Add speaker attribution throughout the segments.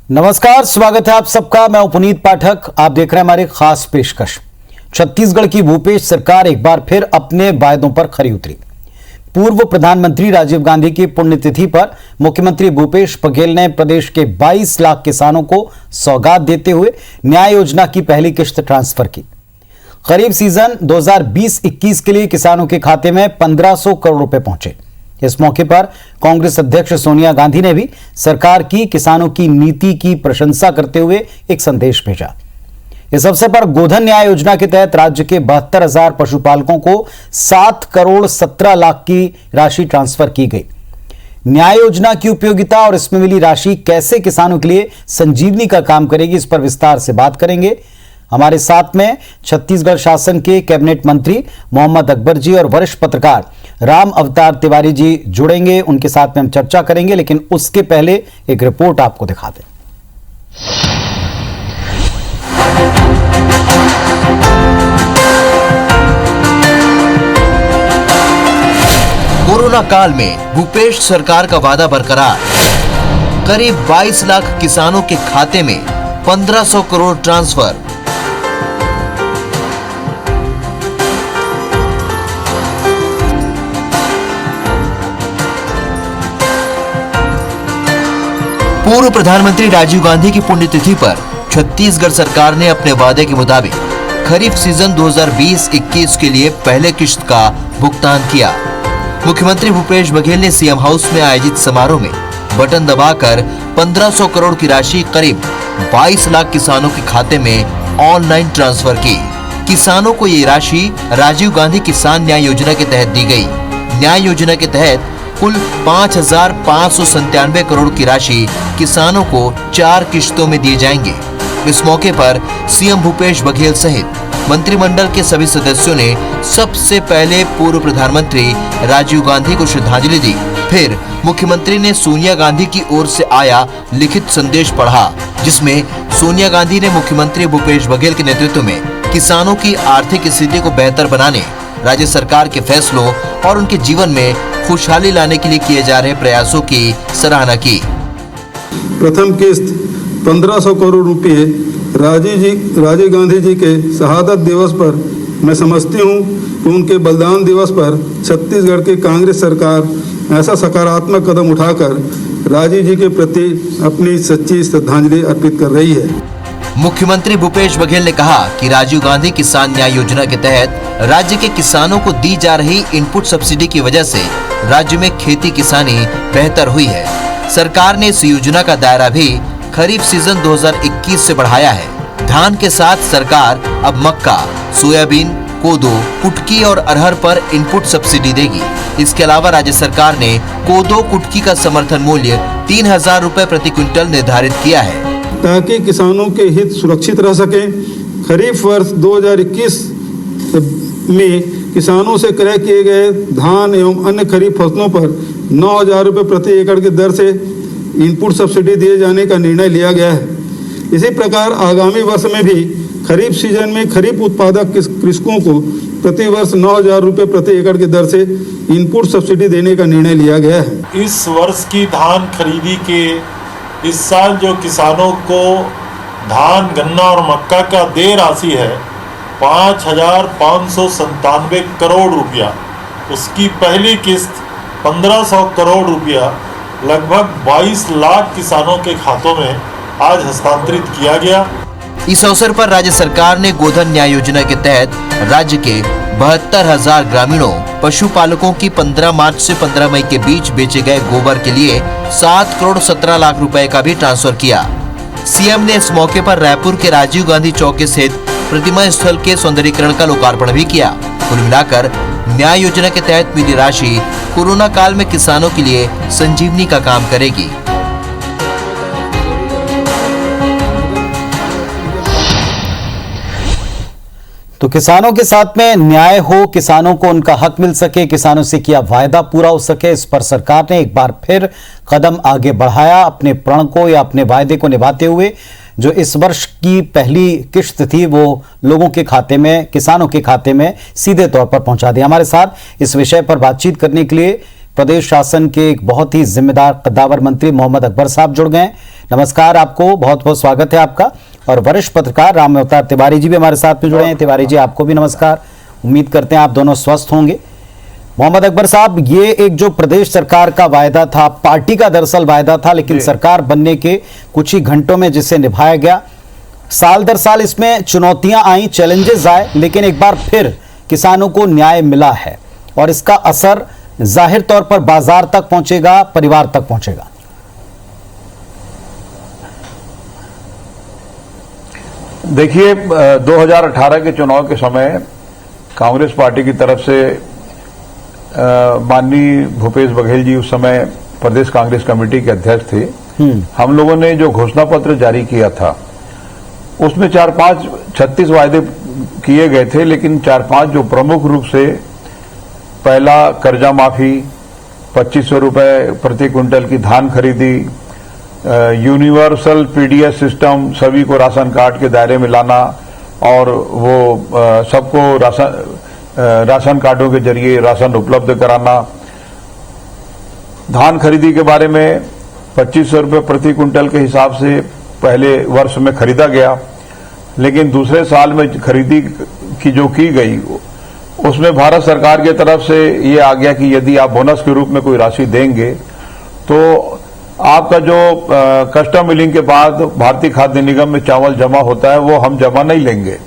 Speaker 1: नमस्कार, स्वागत है आप सबका। मैं पुनीत पाठक। आप देख रहे हैं हमारी खास पेशकश। छत्तीसगढ़ की भूपेश सरकार एक बार फिर अपने वायदों पर खरी उतरी। पूर्व प्रधानमंत्री राजीव गांधी की पुण्यतिथि पर मुख्यमंत्री भूपेश बघेल ने प्रदेश के 22 लाख किसानों को सौगात देते हुए न्याय योजना की पहली किश्त ट्रांसफर की। खरीफ सीजन 2020-21 के लिए किसानों के खाते में 1500 करोड़ रुपए पहुंचे। इस मौके पर कांग्रेस अध्यक्ष सोनिया गांधी ने भी सरकार की किसानों की नीति की प्रशंसा करते हुए एक संदेश भेजा। इस अवसर पर गोधन न्याय योजना के तहत राज्य के 72,000 पशुपालकों को 7 करोड़ 17 लाख की राशि ट्रांसफर की गई। न्याय योजना की उपयोगिता और इसमें मिली राशि कैसे किसानों के लिए संजीवनी का काम करेगी, इस पर विस्तार से बात करेंगे। हमारे साथ में छत्तीसगढ़ शासन के कैबिनेट मंत्री मोहम्मद अकबर जी और वरिष्ठ पत्रकार राम अवतार तिवारी जी जुड़ेंगे। उनके साथ में हम चर्चा करेंगे, लेकिन उसके पहले एक रिपोर्ट आपको दिखा दें।
Speaker 2: कोरोना काल में भूपेश सरकार का वादा बरकरार। करीब 22 लाख किसानों के खाते में 1500 करोड़ ट्रांसफर। पूर्व प्रधानमंत्री राजीव गांधी की पुण्यतिथि पर छत्तीसगढ़ सरकार ने अपने वादे के मुताबिक खरीफ सीजन 2020-21 के लिए पहले किश्त का भुगतान किया। मुख्यमंत्री भूपेश बघेल ने सीएम हाउस में आयोजित समारोह में बटन दबाकर 1500 करोड़ की राशि करीब 22 लाख किसानों के खाते में ऑनलाइन ट्रांसफर की। किसानों को ये राशि राजीव गांधी किसान न्याय योजना के तहत दी गई। न्याय योजना के तहत कुल 5,597 करोड़ की राशि किसानों को 4 किश्तों में दिए जाएंगे। इस मौके पर सीएम भूपेश बघेल सहित मंत्रिमंडल के सभी सदस्यों ने सबसे पहले पूर्व प्रधानमंत्री राजीव गांधी को श्रद्धांजलि दी। फिर मुख्यमंत्री ने सोनिया गांधी की ओर से आया लिखित संदेश पढ़ा, जिसमें सोनिया गांधी ने मुख्यमंत्री भूपेश बघेल के नेतृत्व में किसानों की आर्थिक स्थिति को बेहतर बनाने, राज्य सरकार के फैसलों और उनके जीवन में खुशहाली लाने के लिए किए जा रहे प्रयासों की सराहना की।
Speaker 3: प्रथम किस्त 1500 करोड़ रुपए राजीव गांधी जी के शहादत दिवस पर मैं समझती हूँ कि उनके बलिदान दिवस पर छत्तीसगढ़ की कांग्रेस सरकार ऐसा सकारात्मक कदम उठाकर राजीव जी के प्रति अपनी सच्ची श्रद्धांजलि अर्पित कर रही है।
Speaker 2: मुख्यमंत्री भूपेश बघेल ने कहा कि राजीव गांधी किसान न्याय योजना के तहत राज्य के किसानों को दी जा रही इनपुट सब्सिडी की वजह से राज्य में खेती किसानी बेहतर हुई है। सरकार ने इस योजना का दायरा भी खरीफ सीजन 2021 से बढ़ाया है। धान के साथ सरकार अब मक्का, सोयाबीन, कोदो, कुटकी और अरहर पर इनपुट सब्सिडी देगी। इसके अलावा राज्य सरकार ने कोदो कुटकी का समर्थन मूल्य 3,000 रुपए प्रति क्विंटल निर्धारित किया है,
Speaker 3: ताकि किसानों के हित सुरक्षित रह सके। खरीफ वर्ष 2021 में किसानों से क्रय किए गए धान एवं अन्य खरीफ फसलों पर 9,000 रुपये प्रति एकड़ की दर से इनपुट सब्सिडी दिए जाने का निर्णय लिया गया है। इसी प्रकार आगामी वर्ष में भी खरीफ सीजन में खरीफ उत्पादक कृषकों को प्रति वर्ष 9,000 रुपये प्रति एकड़ की दर से इनपुट सब्सिडी देने का निर्णय लिया गया है।
Speaker 4: इस वर्ष की धान खरीदी के इस साल जो किसानों को धान, गन्ना और मक्का का देय राशि है 5,597 करोड़ रुपया, उसकी पहली किस्त 1,500 करोड़ रुपया लगभग 22 लाख किसानों के खातों में आज हस्तांतरित किया गया।
Speaker 2: इस अवसर पर राज्य सरकार ने गोधन न्याय योजना के तहत राज्य के 72,000 ग्रामीणों पशुपालकों की 15 मार्च से 15 मई के बीच बेचे गए गोबर के लिए 7 करोड़ 17 लाख रुपए का भी ट्रांसफर किया। सीएम ने इस मौके पर रायपुर के राजीव गांधी चौक स्थित प्रतिमा स्थल के सौंदर्यीकरण का लोकार्पण भी किया। कुल मिलाकर न्याय योजना के तहत मिली राशि कोरोना काल में किसानों के लिए संजीवनी का काम करेगी।
Speaker 1: तो किसानों के साथ में न्याय हो, किसानों को उनका हक मिल सके, किसानों से किया वायदा पूरा हो सके, इस पर सरकार ने एक बार फिर कदम आगे बढ़ाया। अपने प्रण को या अपने वायदे को निभाते हुए जो इस वर्ष की पहली किश्त थी वो लोगों के खाते में, किसानों के खाते में सीधे तौर पर पहुंचा दी। हमारे साथ इस विषय पर बातचीत करने के लिए प्रदेश शासन के एक बहुत ही जिम्मेदार कद्दावर मंत्री मोहम्मद अकबर साहब जुड़ गए। नमस्कार, आपको बहुत बहुत स्वागत है आपका। और वरिष्ठ पत्रकार राम अवतार तिवारी जी भी हमारे साथ में जुड़े हैं। तिवारी जी, आपको भी नमस्कार। उम्मीद करते हैं आप दोनों स्वस्थ होंगे। मोहम्मद अकबर साहब, ये एक जो प्रदेश सरकार का वायदा था, पार्टी का दरअसल वायदा था, लेकिन सरकार बनने के कुछ ही घंटों में जिसे निभाया गया। साल दर साल इसमें चुनौतियां आई, चैलेंजेस आए, लेकिन एक बार फिर किसानों को न्याय मिला है और इसका असर जाहिर तौर पर बाजार तक पहुंचेगा, परिवार तक पहुंचेगा।
Speaker 5: देखिए, 2018 के चुनाव के समय कांग्रेस पार्टी की तरफ से माननीय भूपेश बघेल जी उस समय प्रदेश कांग्रेस कमेटी के अध्यक्ष थे। हम लोगों ने जो घोषणा पत्र जारी किया था उसमें 36 वायदे किए गए थे, लेकिन 4-5 जो प्रमुख रूप से, पहला कर्जा माफी, 2500 रुपए प्रति क्विंटल की धान खरीदी, यूनिवर्सल पीडीएस सिस्टम, सभी को राशन कार्ड के दायरे में लाना और वो सबको राशन कार्डों के जरिए राशन उपलब्ध कराना। धान खरीदी के बारे में 2500 रुपये प्रति क्विंटल के हिसाब से पहले वर्ष में खरीदा गया, लेकिन दूसरे साल में खरीदी की जो की गई उसमें भारत सरकार की तरफ से ये आ गया कि यदि आप बोनस के रूप में कोई राशि देंगे तो आपका जो कस्टम मिलिंग के बाद भारतीय खाद्य निगम में चावल जमा होता है वो हम जमा नहीं लेंगे।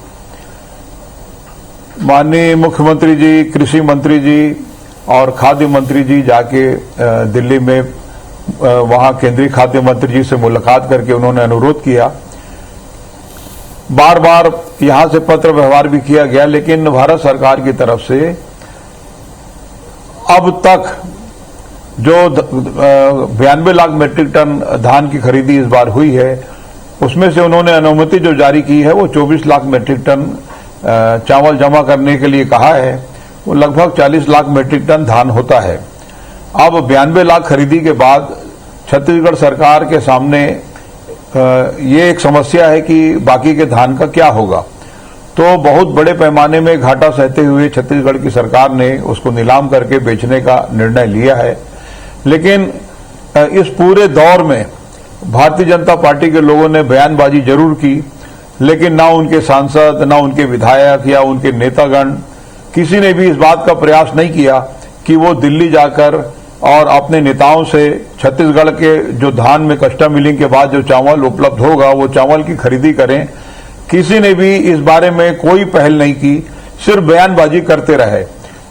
Speaker 5: माननीय मुख्यमंत्री जी, कृषि मंत्री जी और खाद्य मंत्री जी जाके दिल्ली में वहां केंद्रीय खाद्य मंत्री जी से मुलाकात करके उन्होंने अनुरोध किया। बार बार यहां से पत्र व्यवहार भी किया गया, लेकिन भारत सरकार की तरफ से अब तक जो 92 लाख मीट्रिक टन धान की खरीदी इस बार हुई है, उसमें से उन्होंने अनुमति जो जारी की है वो 24 लाख मीट्रिक टन चावल जमा करने के लिए कहा है। वो लगभग 40 लाख मीट्रिक टन धान होता है। अब 92 लाख खरीदी के बाद छत्तीसगढ़ सरकार के सामने ये एक समस्या है कि बाकी के धान का क्या होगा। तो बहुत बड़े पैमाने में घाटा सहते हुए छत्तीसगढ़ की सरकार ने उसको नीलाम करके बेचने का निर्णय लिया है। लेकिन इस पूरे दौर में भारतीय जनता पार्टी के लोगों ने बयानबाजी जरूर की, लेकिन ना उनके सांसद, ना उनके विधायक या उनके नेतागण, किसी ने भी इस बात का प्रयास नहीं किया कि वो दिल्ली जाकर और अपने नेताओं से छत्तीसगढ़ के जो धान में कस्टम मिलिंग के बाद जो चावल उपलब्ध होगा वो चावल की खरीदी करें। किसी ने भी इस बारे में कोई पहल नहीं की, सिर्फ बयानबाजी करते रहे।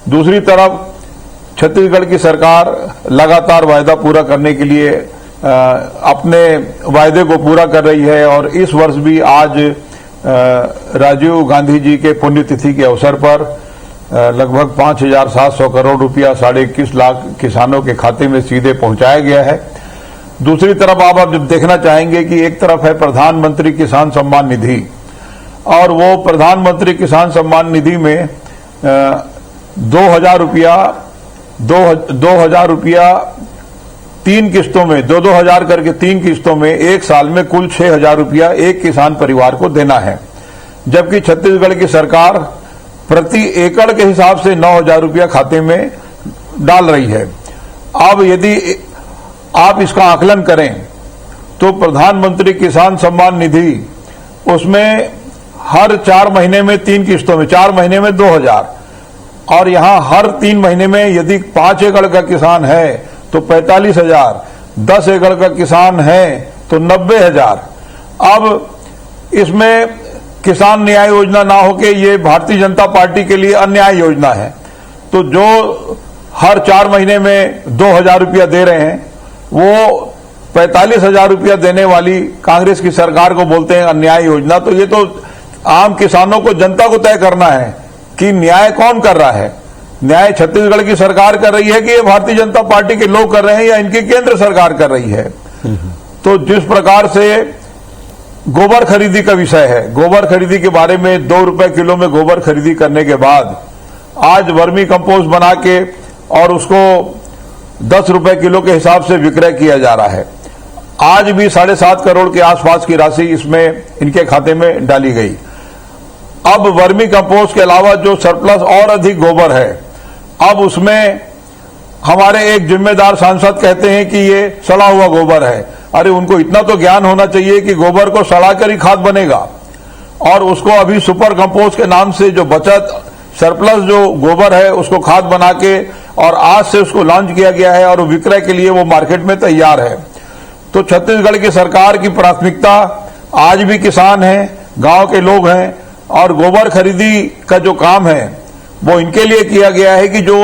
Speaker 5: दूसरी तरफ छत्तीसगढ़ की सरकार लगातार वायदा पूरा करने के लिए अपने वायदे को पूरा कर रही है और इस वर्ष भी आज राजीव गांधी जी के पुण्यतिथि के अवसर पर लगभग 5,700 करोड़ रुपया 21.5 लाख किसानों के खाते में सीधे पहुंचाया गया है। दूसरी तरफ आप जब देखना चाहेंगे कि एक तरफ है प्रधानमंत्री किसान सम्मान निधि, और वो प्रधानमंत्री किसान सम्मान निधि में 2,000 रुपया 3 किस्तों में, 2,000 करके 3 किस्तों में एक साल में कुल 6,000 रुपया एक किसान परिवार को देना है, जबकि छत्तीसगढ़ की सरकार प्रति एकड़ के हिसाब से 9,000 रुपया खाते में डाल रही है। अब यदि आप इसका आकलन करें तो प्रधानमंत्री किसान सम्मान निधि उसमें हर 4 महीने में 3 किस्तों में 4 महीने में 2,000, और यहां हर 3 महीने में यदि 5 एकड़ का किसान है तो 45,000, 10 एकड़ का किसान है तो 90,000। अब इसमें किसान न्याय योजना ना होके ये भारतीय जनता पार्टी के लिए अन्याय योजना है। तो जो हर 4 महीने में 2,000 रुपया दे रहे हैं वो 45,000 रुपया देने वाली कांग्रेस की सरकार को बोलते हैं अन्याय योजना। तो ये तो आम किसानों को, जनता को तय करना है कि न्याय कौन कर रहा है। न्याय छत्तीसगढ़ की सरकार कर रही है कि ये भारतीय जनता पार्टी के लोग कर रहे हैं या इनकी केंद्र सरकार कर रही है। तो जिस प्रकार से गोबर खरीदी का विषय है, गोबर खरीदी के बारे में 2 रुपए किलो में गोबर खरीदी करने के बाद आज वर्मी कंपोस्ट बना के और उसको 10 रुपए किलो के हिसाब से विक्रय किया जा रहा है। आज भी 7.5 करोड़ के आसपास की राशि इसमें इनके खाते में डाली गई। अब वर्मी कंपोस्ट के अलावा जो सरप्लस और अधिक गोबर है, अब उसमें हमारे एक जिम्मेदार सांसद कहते हैं कि ये सड़ा हुआ गोबर है। अरे उनको इतना तो ज्ञान होना चाहिए कि गोबर को सड़ाकर ही खाद बनेगा, और उसको अभी सुपर कंपोस्ट के नाम से जो बचत सरप्लस जो गोबर है उसको खाद बना के और आज से उसको लॉन्च किया गया है और विक्रय के लिए वो मार्केट में तैयार है। तो छत्तीसगढ़ की सरकार की प्राथमिकता आज भी किसान हैं, गांव के लोग हैं, और गोबर खरीदी का जो काम है वो इनके लिए किया गया है कि जो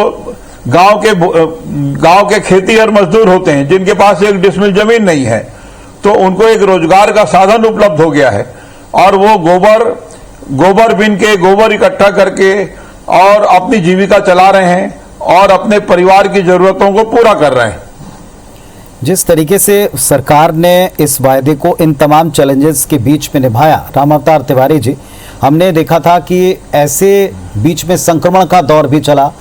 Speaker 5: गांव के खेती और मजदूर होते हैं जिनके पास 1 डिसमिल जमीन नहीं है, तो उनको एक रोजगार का साधन उपलब्ध हो गया है और वो गोबर बीन के गोबर इकट्ठा करके और अपनी जीविका चला रहे हैं और अपने परिवार की जरूरतों को पूरा कर रहे हैं।
Speaker 1: जिस तरीके से सरकार ने इस वायदे को इन तमाम चैलेंजेस के बीच में निभाया, राम अवतार तिवारी जी, हमने देखा था कि ऐसे बीच में संक्रमण का दौर भी चला,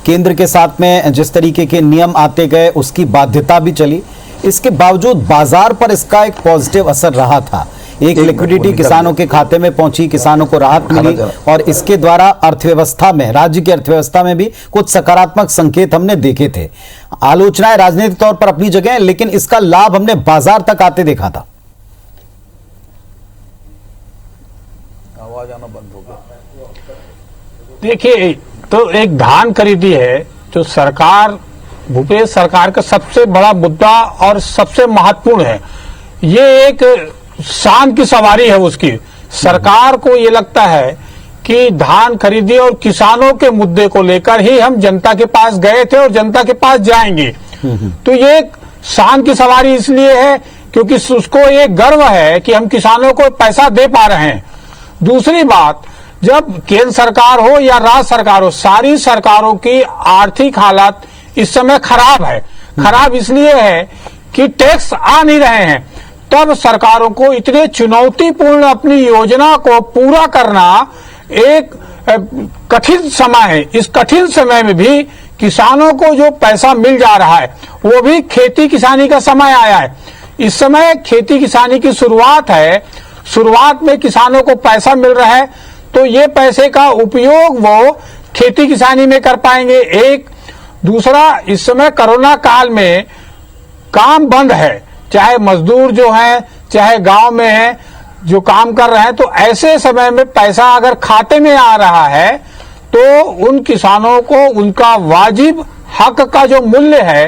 Speaker 1: केंद्र के साथ में जिस तरीके के नियम आते गए उसकी बाध्यता भी चली, इसके बावजूद बाजार पर इसका एक पॉजिटिव असर रहा था। एक लिक्विडिटी किसानों के खाते में पहुंची, किसानों को राहत मिली और इसके द्वारा अर्थव्यवस्था में, राज्य की अर्थव्यवस्था में भी कुछ सकारात्मक संकेत हमने देखे थे। आलोचनाएं राजनीतिक तौर पर अपनी जगह, लेकिन इसका लाभ हमने बाजार तक आते देखा था।
Speaker 5: आवाज आना बंद हो गया।
Speaker 6: देखिए, तो एक धान खरीदी है जो सरकार, भूपेश सरकार का सबसे बड़ा मुद्दा और सबसे महत्वपूर्ण है। ये एक शान की सवारी है उसकी। सरकार को ये लगता है कि धान खरीदी और किसानों के मुद्दे को लेकर ही हम जनता के पास गए थे और जनता के पास जाएंगे। तो ये एक शान की सवारी इसलिए है क्योंकि उसको ये गर्व है कि हम किसानों को पैसा दे पा रहे हैं। दूसरी बात, जब केंद्र सरकार हो या राज्य सरकार हो, सारी सरकारों की आर्थिक हालत इस समय खराब है। खराब इसलिए है कि टैक्स आ नहीं रहे हैं, तब सरकारों को इतने चुनौतीपूर्ण अपनी योजना को पूरा करना एक कठिन समय है। इस कठिन समय में भी किसानों को जो पैसा मिल जा रहा है वो भी खेती किसानी का समय आया है। इस समय खेती किसानी की शुरुआत है, शुरुआत में किसानों को पैसा मिल रहा है, तो ये पैसे का उपयोग वो खेती किसानी में कर पाएंगे। एक दूसरा, इस समय कोरोना काल में काम बंद है, चाहे मजदूर जो हैं चाहे गांव में हैं जो काम कर रहे हैं, तो ऐसे समय में पैसा अगर खाते में आ रहा है तो उन किसानों को उनका वाजिब हक का जो मूल्य है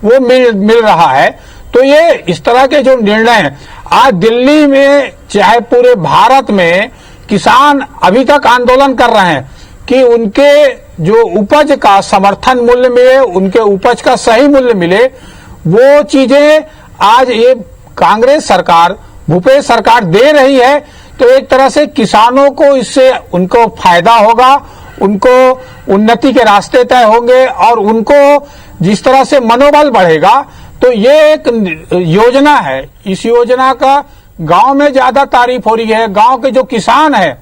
Speaker 6: वो मिल रहा है। तो ये इस तरह के जो निर्णय हैं, आज दिल्ली में चाहे पूरे भारत में किसान अभी तक आंदोलन कर रहे हैं कि उनके जो उपज का समर्थन मूल्य मिले, उनके उपज का सही मूल्य मिले। वो चीजें आज ये कांग्रेस सरकार, भूपेश सरकार दे रही है, तो एक तरह से किसानों को इससे उनको फायदा होगा, उनको उन्नति के रास्ते तय होंगे और उनको जिस तरह से मनोबल बढ़ेगा। तो ये एक योजना है, इस योजना का गांव में ज्यादा तारीफ हो रही है। गांव के जो किसान है,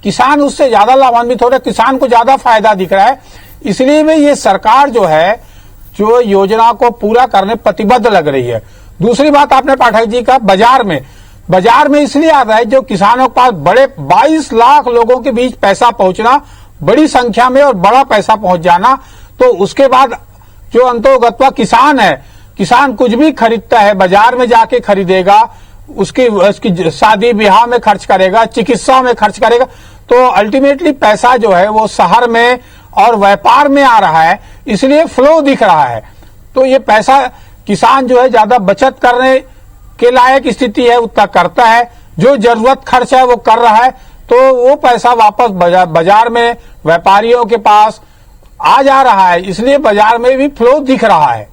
Speaker 6: किसान उससे ज्यादा लाभान्वित हो रहे, किसान को ज्यादा फायदा दिख रहा है। इसलिए भी ये सरकार जो है जो योजना को पूरा करने प्रतिबद्ध लग रही है। दूसरी बात, आपने पाठक जी का बाजार में इसलिए आता है जो किसानों के पास बड़े 22 लाख लोगों के बीच पैसा पहुंचना, बड़ी संख्या में और बड़ा पैसा पहुंच जाना, तो उसके बाद जो अंतोगत्वा किसान है, किसान कुछ भी खरीदता है बाजार में जाके खरीदेगा, उसकी शादी ब्याह में खर्च करेगा, चिकित्सा में खर्च करेगा, तो अल्टीमेटली पैसा जो है वो शहर में और व्यापार में आ रहा है, इसलिए फ्लो दिख रहा है। तो ये पैसा किसान जो है ज्यादा बचत करने के लायक स्थिति है उतना करता है, जो जरूरत खर्च है वो कर रहा है, तो वो पैसा वापस बाजार में व्यापारियों के पास आ जा रहा है, इसलिए बाजार में भी फ्लो दिख रहा है।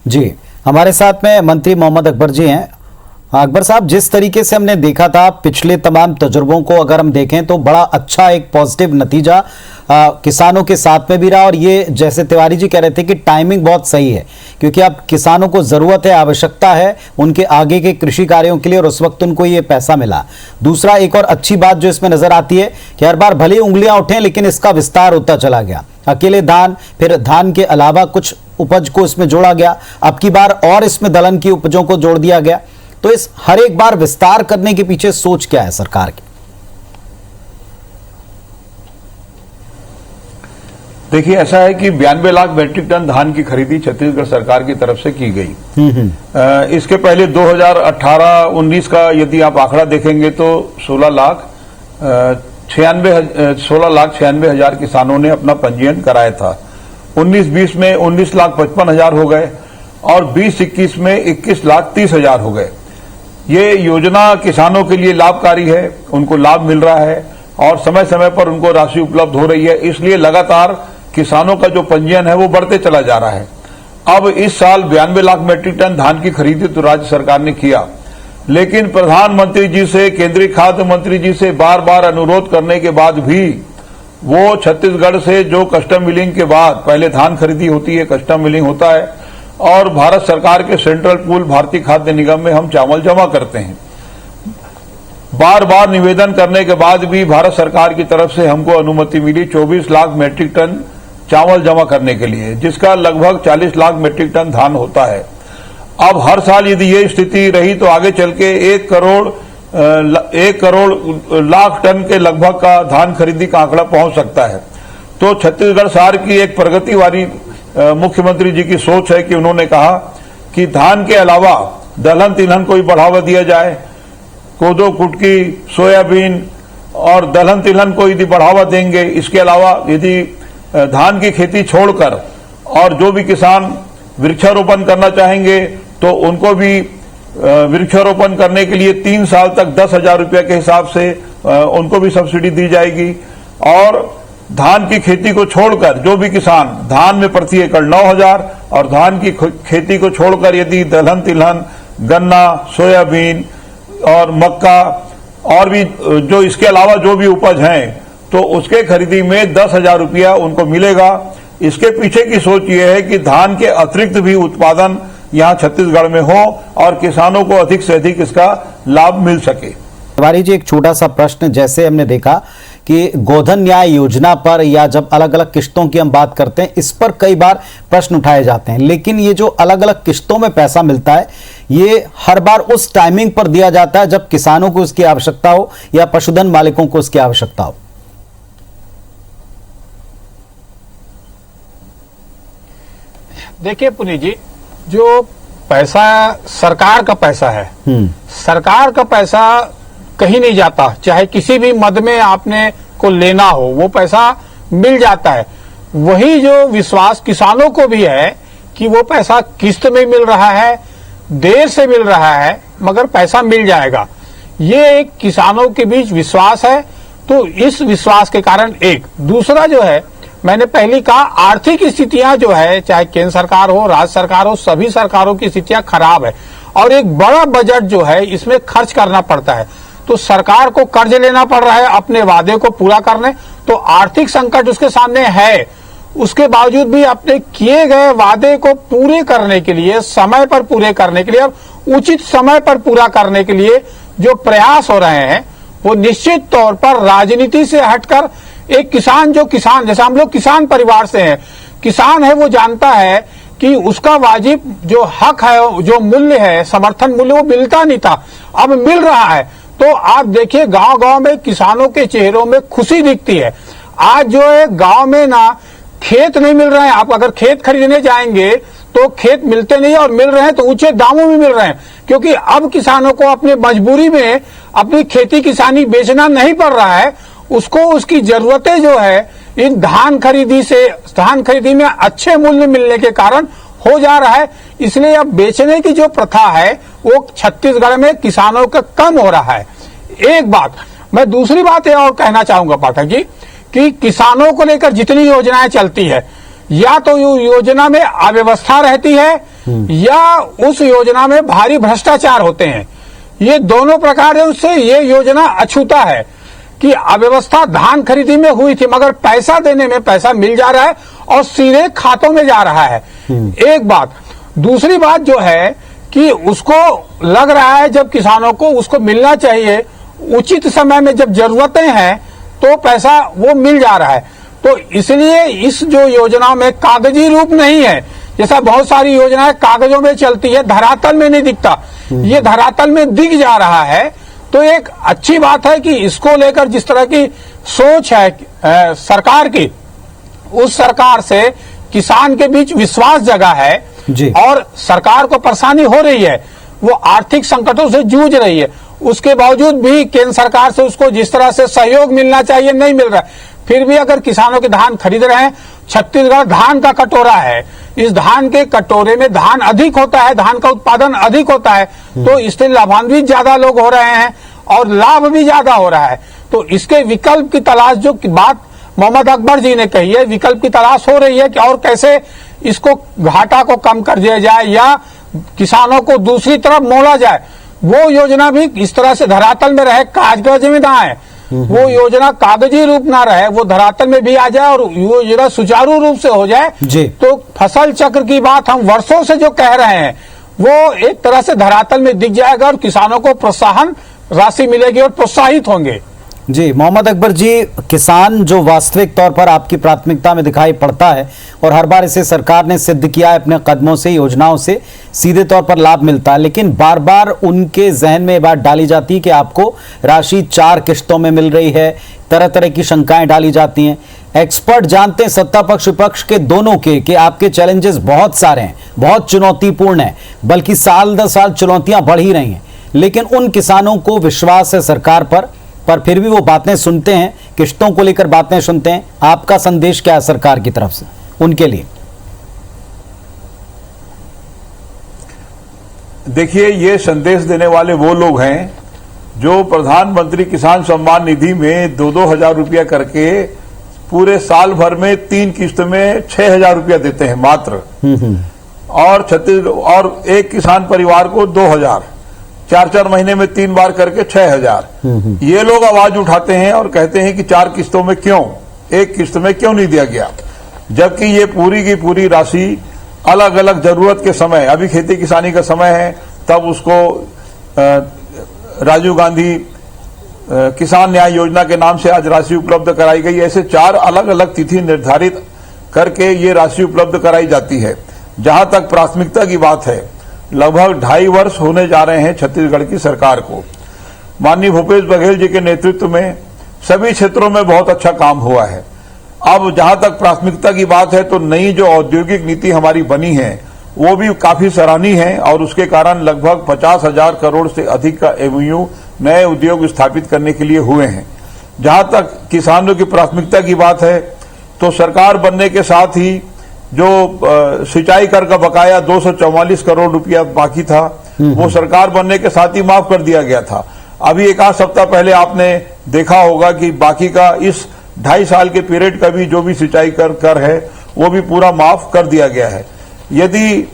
Speaker 1: जी, हमारे साथ में मंत्री मोहम्मद अकबर जी हैं। अकबर साहब, जिस तरीके से हमने देखा था पिछले तमाम तजुर्बों को अगर हम देखें तो बड़ा अच्छा एक पॉजिटिव नतीजा किसानों के साथ में भी रहा, और ये जैसे तिवारी जी कह रहे थे कि टाइमिंग बहुत सही है, क्योंकि अब किसानों को जरूरत है, आवश्यकता है उनके आगे के कृषि कार्यों के लिए, और उस वक्त उनको ये पैसा मिला। दूसरा, एक और अच्छी बात जो इसमें नजर आती है कि हर बार भले उंगलियां उठें लेकिन इसका विस्तार होता चला गया। अकेले धान, फिर धान के अलावा कुछ उपज को इसमें जोड़ा गया, अब की बार और इसमें दलहन की उपजों को जोड़ दिया गया। तो इस हर एक बार विस्तार करने के पीछे सोच क्या है सरकार की?
Speaker 5: देखिए, ऐसा है कि 92 लाख मीट्रिक टन धान की खरीदी छत्तीसगढ़ सरकार की तरफ से की गई। इसके पहले 2018-19 का यदि आप आंकड़ा देखेंगे तो 16 लाख 96 हजार किसानों ने अपना पंजीयन कराया था। 19-20 में 19,55,000 हो गए और 20-21 में 21,30,000 हो गए। ये योजना किसानों के लिए लाभकारी है, उनको लाभ मिल रहा है और समय समय पर उनको राशि उपलब्ध हो रही है, इसलिए लगातार किसानों का जो पंजीयन है वो बढ़ते चला जा रहा है। अब इस साल 92 लाख मीट्रिक टन धान की खरीदी तो राज्य सरकार ने किया, लेकिन प्रधानमंत्री जी से, केंद्रीय खाद्य मंत्री जी से बार बार अनुरोध करने के बाद भी वो छत्तीसगढ़ से जो कस्टम मिलिंग के बाद पहले धान खरीदी होती है, कस्टम मिलिंग होता है और भारत सरकार के सेंट्रल पूल भारतीय खाद्य निगम में हम चावल जमा करते हैं। बार बार निवेदन करने के बाद भी भारत सरकार की तरफ से हमको अनुमति मिली 24 लाख मीट्रिक टन चावल जमा करने के लिए, जिसका लगभग 40 लाख मीट्रिक टन धान होता है। अब हर साल यदि ये स्थिति रही तो आगे चल के 1 करोड़ लाख टन के लगभग का धान खरीदी का आंकड़ा पहुंच सकता है। तो छत्तीसगढ़ सरकार की एक प्रगति वाली मुख्यमंत्री जी की सोच है कि उन्होंने कहा कि धान के अलावा दलहन तिलहन को भी बढ़ावा दिया जाए। कोदो, कुटकी, सोयाबीन और दलहन तिलहन को यदि बढ़ावा देंगे, इसके अलावा यदि धान की खेती छोड़कर और जो भी किसान वृक्षारोपण करना चाहेंगे तो उनको भी वृक्षारोपण करने के लिए 3 साल तक 10,000 रुपये के हिसाब से उनको भी सब्सिडी दी जाएगी। और धान की खेती को छोड़कर जो भी किसान धान में प्रति एकड़ 9,000 और धान की खेती को छोड़कर यदि दलहन तिलहन, गन्ना, सोयाबीन और मक्का और भी जो इसके अलावा जो भी उपज हैं तो उसके खरीदी में 10,000 रुपया उनको मिलेगा। इसके पीछे की सोच ये है कि धान के अतिरिक्त भी उत्पादन यहाँ छत्तीसगढ़ में हो और किसानों को अधिक से अधिक इसका लाभ मिल सके।
Speaker 1: तिवारी जी, एक छोटा सा प्रश्न, जैसे हमने देखा कि गोधन न्याय योजना पर या जब अलग अलग किश्तों की हम बात करते हैं, इस पर कई बार प्रश्न उठाए जाते हैं, लेकिन ये जो अलग अलग किश्तों में पैसा मिलता है ये हर बार उस टाइमिंग पर दिया जाता है जब किसानों को उसकी आवश्यकता हो या पशुधन मालिकों को उसकी आवश्यकता हो।
Speaker 6: देखिए पुनीत जी, जो पैसा सरकार का पैसा है, सरकार का पैसा कहीं नहीं जाता, चाहे किसी भी मद में आपने को लेना हो वो पैसा मिल जाता है। वही जो विश्वास किसानों को भी है कि वो पैसा किस्त में मिल रहा है, देर से मिल रहा है, मगर पैसा मिल जाएगा, ये एक किसानों के बीच विश्वास है। तो इस विश्वास के कारण एक दूसरा जो है, मैंने पहले कहा, आर्थिक स्थितियां जो है, चाहे केंद्र सरकार हो, राज्य सरकार हो, सभी सरकारों की स्थितियां खराब है और एक बड़ा बजट जो है इसमें खर्च करना पड़ता है। तो सरकार को कर्ज लेना पड़ रहा है अपने वादे को पूरा करने, तो आर्थिक संकट उसके सामने है। उसके बावजूद भी अपने किए गए वादे को पूरे करने के लिए, समय पर पूरे करने के लिए और उचित समय पर पूरा करने के लिए जो प्रयास हो रहे हैं वो निश्चित तौर पर राजनीति से हटकर एक किसान, जो किसान, जैसे हम लोग किसान परिवार से हैं, किसान है वो जानता है कि उसका वाजिब जो हक है, जो मूल्य है, समर्थन मूल्य, वो मिलता नहीं था, अब मिल रहा है। तो आप देखिए गांव-गांव में किसानों के चेहरों में खुशी दिखती है। आज जो है गांव में ना खेत नहीं मिल रहे हैं, आप अगर खेत खरीदने जाएंगे तो खेत मिलते नहीं और मिल रहे हैं तो ऊंचे दामों में मिल रहे हैं, क्योंकि अब किसानों को अपनी मजबूरी में अपनी खेती किसानी बेचना नहीं पड़ रहा है, उसको उसकी जरूरतें जो है इन धान खरीदी में अच्छे मूल्य मिलने के कारण हो जा रहा है। इसलिए अब बेचने की जो प्रथा है वो छत्तीसगढ़ में किसानों का कम हो रहा है। एक बात, मैं दूसरी बात ये और कहना चाहूंगा पाठक जी कि किसानों को लेकर जितनी योजनाएं चलती है, या तो योजना में अव्यवस्था रहती है या उस योजना में भारी भ्रष्टाचार होते हैं। ये दोनों प्रकार से ये योजना अछूता है कि अव्यवस्था धान खरीदी में हुई थी, मगर पैसा देने में पैसा मिल जा रहा है और सीधे खातों में जा रहा है। एक बात, दूसरी बात जो है कि उसको लग रहा है जब किसानों को उसको मिलना चाहिए उचित समय में, जब जरूरतें हैं तो पैसा वो मिल जा रहा है। तो इसलिए इस जो योजना में कागजी रूप नहीं है, जैसा बहुत सारी योजनाएं कागजों में चलती है, धरातल में नहीं दिखता, ये धरातल में दिख जा रहा है। तो एक अच्छी बात है कि इसको लेकर जिस तरह की सोच है सरकार की, उस सरकार से किसान के बीच विश्वास जगा है
Speaker 1: जी।
Speaker 6: और सरकार को परेशानी हो रही है, वो आर्थिक संकटों से जूझ रही है, उसके बावजूद भी केंद्र सरकार से उसको जिस तरह से सहयोग मिलना चाहिए नहीं मिल रहा है। फिर भी अगर किसानों के धान खरीद रहे हैं, छत्तीसगढ़ धान का कटोरा है, इस धान के कटोरे में धान अधिक होता है, धान का उत्पादन अधिक होता है, तो इससे लाभान्वित ज्यादा लोग हो रहे हैं और लाभ भी ज्यादा हो रहा है। तो इसके विकल्प की तलाश, जो बात मोहम्मद अकबर जी ने कही है, विकल्प की तलाश हो रही है कि और कैसे इसको घाटा को कम कर दिया जाए या किसानों को दूसरी तरफ मोड़ा जाए। वो योजना भी इस तरह से धरातल में रहे, कागज में ना आए, वो योजना कागजी रूप ना रहे, वो धरातल में भी आ जाए और योजना सुचारू रूप से हो जाए
Speaker 1: जी।
Speaker 6: तो फसल चक्र की बात हम वर्षों से जो कह रहे हैं वो एक तरह से धरातल में दिख जाएगा और किसानों को प्रोत्साहन राशि मिलेगी और प्रोत्साहित होंगे।
Speaker 1: जी मोहम्मद अकबर जी, किसान जो वास्तविक तौर पर आपकी प्राथमिकता में दिखाई पड़ता है और हर बार इसे सरकार ने सिद्ध किया है अपने कदमों से, योजनाओं से सीधे तौर पर लाभ मिलता है, लेकिन बार बार उनके जहन में ये बात डाली जाती है कि आपको राशि 4 किश्तों में मिल रही है, तरह तरह की शंकाएं डाली जाती हैं। एक्सपर्ट जानते हैं सत्ता पक्ष विपक्ष के दोनों के कि आपके चैलेंजेस बहुत सारे हैं, बहुत चुनौतीपूर्ण हैं, बल्कि साल दर साल चुनौतियां बढ़ ही रही हैं, लेकिन उन किसानों को विश्वास है सरकार पर फिर भी वो बातें सुनते हैं, किश्तों को लेकर बातें सुनते हैं। आपका संदेश क्या है सरकार की तरफ से उनके लिए?
Speaker 5: देखिए, ये संदेश देने वाले वो लोग हैं जो प्रधानमंत्री किसान सम्मान निधि में 2-2 हजार रुपया करके पूरे साल भर में 3 किस्त में 6 हजार रुपया देते हैं मात्र, और एक किसान परिवार को 2 हजार, 4-4 महीने में 3 बार करके 6 हजार। ये लोग आवाज उठाते हैं और कहते हैं कि 4 किस्तों में क्यों, 1 किस्त में क्यों नहीं दिया गया, जबकि ये पूरी की पूरी राशि अलग अलग जरूरत के समय, अभी खेती किसानी का समय है तब उसको राजीव गांधी किसान न्याय योजना के नाम से आज राशि उपलब्ध कराई गई। ऐसे 4 अलग अलग तिथि निर्धारित करके ये राशि उपलब्ध कराई जाती है। जहां तक प्राथमिकता की बात है, लगभग 2.5 वर्ष होने जा रहे हैं छत्तीसगढ़ की सरकार को। माननीय भूपेश बघेल जी के नेतृत्व में सभी क्षेत्रों में बहुत अच्छा काम हुआ है। अब जहां तक प्राथमिकता की बात है तो नई जो औद्योगिक नीति हमारी बनी है वो भी काफी सराहनीय है और उसके कारण लगभग 50,000 करोड़ से अधिक का एमओयू नए उद्योग स्थापित करने के लिए हुए हैं। जहां तक किसानों की प्राथमिकता की बात है तो सरकार बनने के साथ ही जो सिंचाई कर का बकाया 244 करोड़ रुपया बाकी था वो सरकार बनने के साथ ही माफ कर दिया गया था। अभी 1 सप्ताह पहले आपने देखा होगा कि बाकी का इस 2.5 साल के पीरियड का भी जो भी सिंचाई कर है वो भी पूरा माफ कर दिया गया है। यदि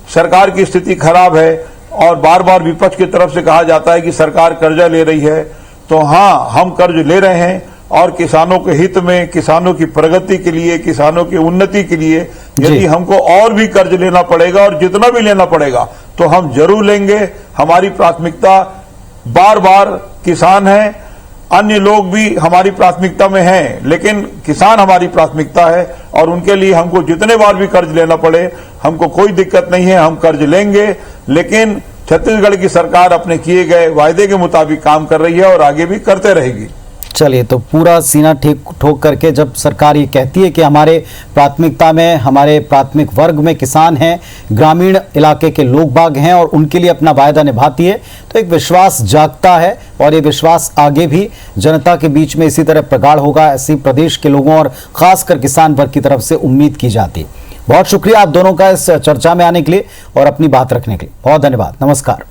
Speaker 5: सरकार की स्थिति खराब है और बार बार विपक्ष की तरफ से कहा जाता है कि सरकार कर्जा ले रही है, तो हाँ, हम कर्ज ले रहे हैं और किसानों के हित में, किसानों की प्रगति के लिए, किसानों की उन्नति के लिए यदि हमको और भी कर्ज लेना पड़ेगा और जितना भी लेना पड़ेगा तो हम जरूर लेंगे। हमारी प्राथमिकता बार बार किसान है, अन्य लोग भी हमारी प्राथमिकता में हैं, लेकिन किसान हमारी प्राथमिकता है और उनके लिए हमको जितने बार भी कर्ज लेना पड़े हमको कोई दिक्कत नहीं है, हम कर्ज लेंगे। लेकिन छत्तीसगढ़ की सरकार अपने किए गए वायदे के मुताबिक काम कर रही है और आगे भी करते रहेगी।
Speaker 1: चलिए, तो पूरा सीना ठोक करके जब सरकार ये कहती है कि हमारे प्राथमिकता में, हमारे प्राथमिक वर्ग में किसान हैं, ग्रामीण इलाके के लोग बाग हैं और उनके लिए अपना वायदा निभाती है, तो एक विश्वास जागता है और ये विश्वास आगे भी जनता के बीच में इसी तरह प्रगाढ़ होगा, ऐसी प्रदेश के लोगों और खासकर किसान वर्ग की तरफ से उम्मीद की जाती है। बहुत शुक्रिया आप दोनों का इस चर्चा में आने के लिए और अपनी बात रखने के लिए। बहुत धन्यवाद। नमस्कार।